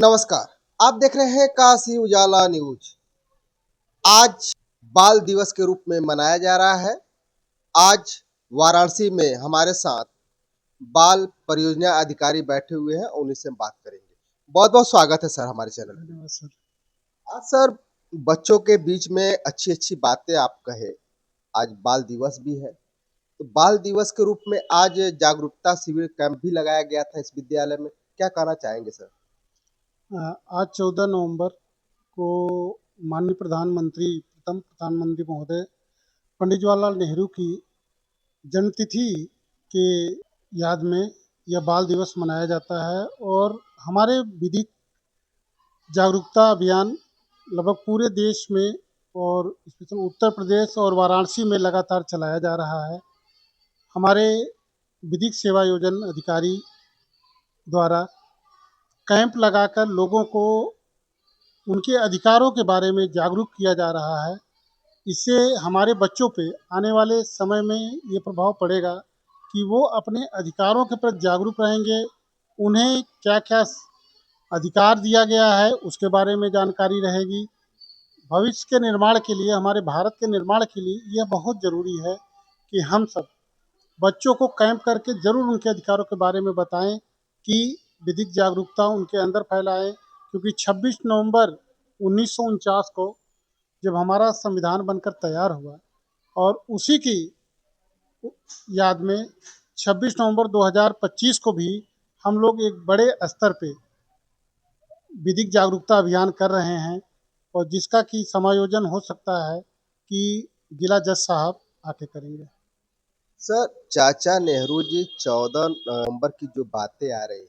नमस्कार, आप देख रहे हैं काशी उजाला न्यूज। आज बाल दिवस के रूप में मनाया जा रहा है। आज वाराणसी में हमारे साथ बाल परियोजना अधिकारी बैठे हुए हैं, उन्हीं से हम बात करेंगे। बहुत बहुत स्वागत है सर हमारे चैनल में। धन्यवाद सर। आज सर बच्चों के बीच में अच्छी अच्छी बातें आप कहे। आज बाल दिवस भी है, तो बाल दिवस के रूप में आज जागरूकता शिविर कैंप भी लगाया गया था इस विद्यालय में। क्या कहना चाहेंगे सर? आज 14 नवंबर को माननीय प्रथम प्रधानमंत्री महोदय पंडित जवाहरलाल नेहरू की जन्मतिथि के याद में यह बाल दिवस मनाया जाता है और हमारे विधिक जागरूकता अभियान लगभग पूरे देश में और स्पेशल उत्तर प्रदेश और वाराणसी में लगातार चलाया जा रहा है। हमारे विधिक सेवा योजन अधिकारी द्वारा कैंप लगाकर लोगों को उनके अधिकारों के बारे में जागरूक किया जा रहा है। इससे हमारे बच्चों पे आने वाले समय में ये प्रभाव पड़ेगा कि वो अपने अधिकारों के प्रति जागरूक रहेंगे। उन्हें क्या क्या अधिकार दिया गया है उसके बारे में जानकारी रहेगी। भविष्य के निर्माण के लिए, हमारे भारत के निर्माण के लिए यह बहुत ज़रूरी है कि हम सब बच्चों को कैंप करके ज़रूर उनके अधिकारों के बारे में बताएं कि विधिक जागरूकता उनके अंदर फैलाएं। क्योंकि 26 नवंबर 1949 को जब हमारा संविधान बनकर तैयार हुआ और उसी की याद में 26 नवंबर 2025 को भी हम लोग एक बड़े स्तर पे विधिक जागरूकता अभियान कर रहे हैं और जिसका कि समायोजन हो सकता है कि जिला जज साहब आके करेंगे। सर चाचा नेहरू जी 14 नवंबर की जो बातें आ रही हैं,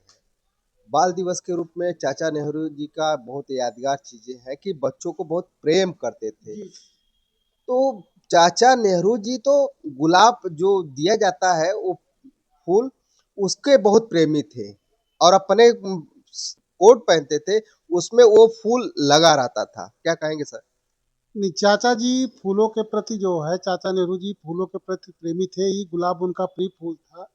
बाल दिवस के रूप में चाचा नेहरू जी का बहुत यादगार चीजें हैं कि बच्चों को बहुत प्रेम करते थे। तो चाचा नेहरू जी तो गुलाब जो दिया जाता है वो फूल, उसके बहुत प्रेमी थे और अपने कोट पहनते थे, उसमें वो फूल लगा रहता था। क्या कहेंगे सर? नहीं, चाचा जी फूलों के प्रति जो है, चाचा नेहरू जी फूलों के प्रति प्रेमी थे ही, गुलाब उनका प्रिय फूल था।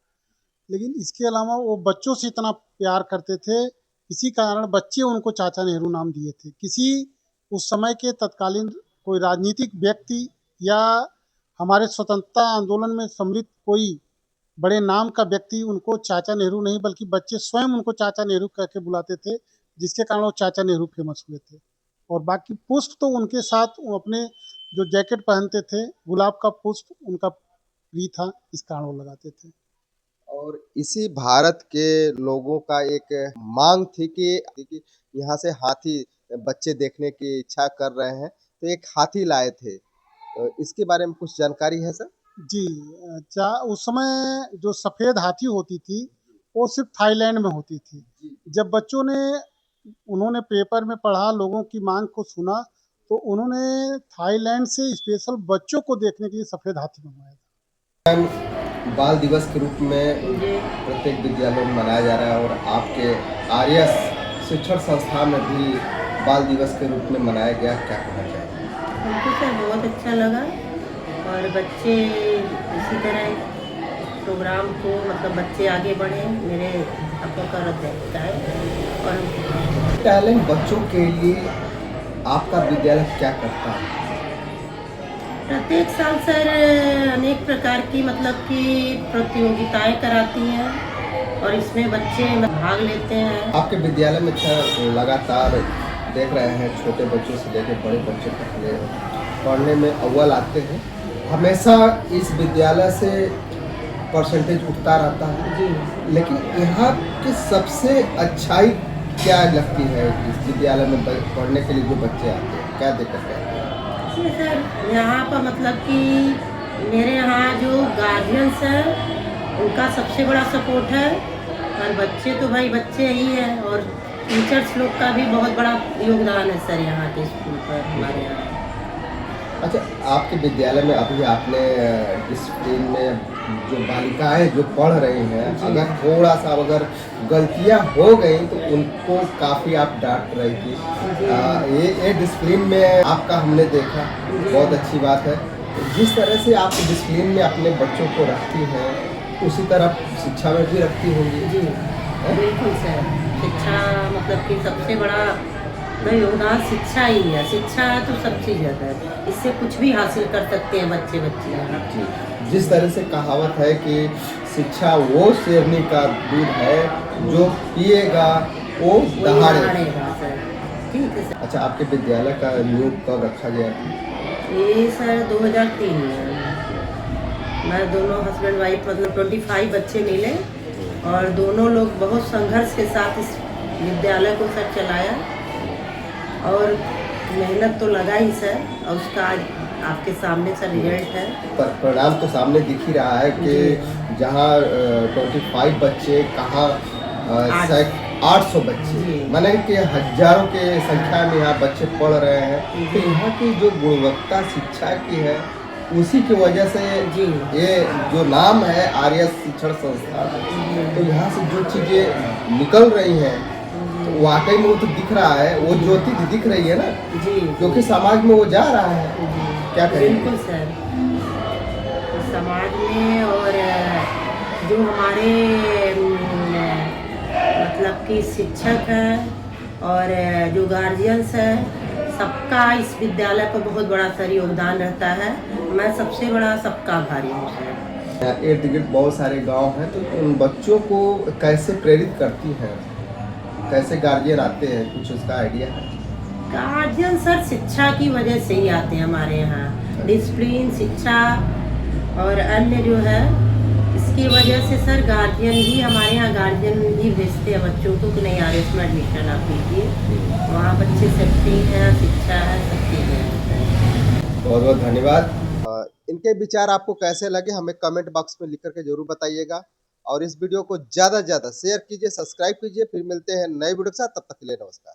लेकिन इसके अलावा वो बच्चों से इतना प्यार करते थे, इसी कारण बच्चे उनको चाचा नेहरू नाम दिए थे। किसी उस समय के तत्कालीन कोई राजनीतिक व्यक्ति या हमारे स्वतंत्रता आंदोलन में सम्मिलित कोई बड़े नाम का व्यक्ति उनको चाचा नेहरू नहीं बल्कि बच्चे स्वयं उनको चाचा नेहरू कह के बुलाते थे, जिसके कारण वो चाचा नेहरू फेमस हुए थे। और बाकी पुष्प तो उनके साथ वो अपने जो जैकेट पहनते थे, गुलाब का पुष्प उनका प्रिय था, इस कारण वो लगाते थे। और इसी भारत के लोगों का एक मांग थी कि यहाँ से हाथी बच्चे देखने की इच्छा कर रहे हैं, तो एक हाथी लाए थे। इसके बारे में कुछ जानकारी है सर? जी, उस समय जो सफ़ेद हाथी होती थी वो सिर्फ थाईलैंड में होती थी। जब बच्चों ने उन्होंने पेपर में पढ़ा, लोगों की मांग को सुना, तो उन्होंने थाईलैंड से स्पेशल बच्चों को देखने के लिए सफ़ेद हाथी मंगवाया था। बाल दिवस के रूप में प्रत्येक विद्यालय में मनाया जा रहा है और आपके आर्यस शिक्षण संस्थान में भी बाल दिवस के रूप में मनाया गया। क्या कहना चाहिए? हमको सर बहुत अच्छा लगा और बच्चे इसी तरह प्रोग्राम को मतलब बच्चे आगे बढ़े, मेरे आपको कर रहता है। और टैलेंट बच्चों के लिए आपका विद्यालय क्या करता है? प्रत्येक साल सर अनेक प्रकार की मतलब कि प्रतियोगिताएं कराती हैं और इसमें बच्चे भाग लेते हैं। आपके विद्यालय में लगातार देख रहे हैं छोटे बच्चों से लेकर बड़े बच्चे तक पढ़ने में अव्वल आते हैं। हमेशा इस विद्यालय से परसेंटेज उठता रहता है, लेकिन यहाँ की सबसे अच्छाई क्या लगती है इस विद्यालय में पढ़ने के लिए जो बच्चे आते हैं, क्या दिक्कत है? जी सर, यहाँ पर मतलब कि मेरे यहाँ जो गार्जियंस हैं उनका सबसे बड़ा सपोर्ट है और बच्चे तो भाई बच्चे ही हैं और टीचर्स लोग का भी बहुत बड़ा योगदान है सर यहाँ के स्कूल पर, हमारे यहाँ। अच्छा, आपके विद्यालय में अभी आपने डिसिप्लिन में जो बालिकाएं जो पढ़ रही हैं, अगर थोड़ा सा अगर गलतियां हो गई तो उनको काफ़ी आप डांट रही थी। ये डिसिप्लिन में आपका हमने देखा, बहुत अच्छी बात है। जिस तरह से आप डिसिप्लिन में अपने बच्चों को रखती हैं, उसी तरह शिक्षा में भी रखती होंगी। जी बिल्कुल सर। शिक्षा मतलब कि सबसे बड़ा तो योगदान शिक्षा ही है। शिक्षा है तो सब चीज़ है, इससे कुछ भी हासिल कर सकते हैं बच्चे बच्चियाँ। जी, जिस तरह से कहावत है कि शिक्षा वो शेरनी का दूध है जो पिएगा वो वही दहाड़ेगा। दहाड़ेगा सर। ठीक है सर। अच्छा, आपके विद्यालय का नियोग कब रखा गया था? ये सर 2003 में मैं दोनों हस्बैंड वाइफ मतलब 25 बच्चे मिले और दोनों लोग बहुत संघर्ष के साथ इस विद्यालय को सर चलाया और मेहनत तो लगा ही सर, और उसका आज आपके सामने सर रिजल्ट है। परिणाम तो सामने दिख ही रहा है कि जहाँ 25 बच्चे कहाँ 800 बच्चे, जी। माने कि हजारों के संख्या में यहाँ बच्चे पढ़ रहे हैं। तो यहाँ की जो गुणवत्ता शिक्षा की है उसी की वजह से जी। ये जो नाम है आर्य शिक्षण संस्थान, तो यहाँ से जो चीज़ें निकल रही हैं तो वाकई में वो तो दिख रहा है, वो ज्योति दिख रही है ना, जी क्योंकि समाज में वो जा रहा है। क्या करेंगे? बिल्कुल सर। तो समाज में और जो हमारे मतलब कि शिक्षक हैं और जो गार्जियंस हैं, सबका इस विद्यालय पर बहुत बड़ा सर योगदान रहता है। मैं सबसे बड़ा सबका आभारी हूँ सर। इर्द गिर्द बहुत सारे गांव हैं, तो उन बच्चों को कैसे प्रेरित करती हैं, कैसे गार्जियन आते हैं, कुछ उसका आइडिया है? गार्जियन सर शिक्षा की वजह से ही आते हैं हमारे यहाँ। डिसिप्लिन, शिक्षा और अन्य जो है इसकी वजह से सर गार्जियन ही हमारे यहाँ गार्जियन ही भेजते हैं बच्चों को कि नहीं आर में एडमिशन आप लीजिए, वहाँ बच्चे सेफ्टी हैं, शिक्षा है, सब चीज़ें हैं। बहुत बहुत धन्यवाद। इनके विचार आपको कैसे लगे हमें कमेंट बॉक्स में लिख करके जरूर बताइएगा और इस वीडियो को ज़्यादा से ज़्यादा शेयर कीजिए, सब्सक्राइब कीजिए। फिर मिलते हैं नए वीडियो के साथ, तब तक के लिए नमस्कार।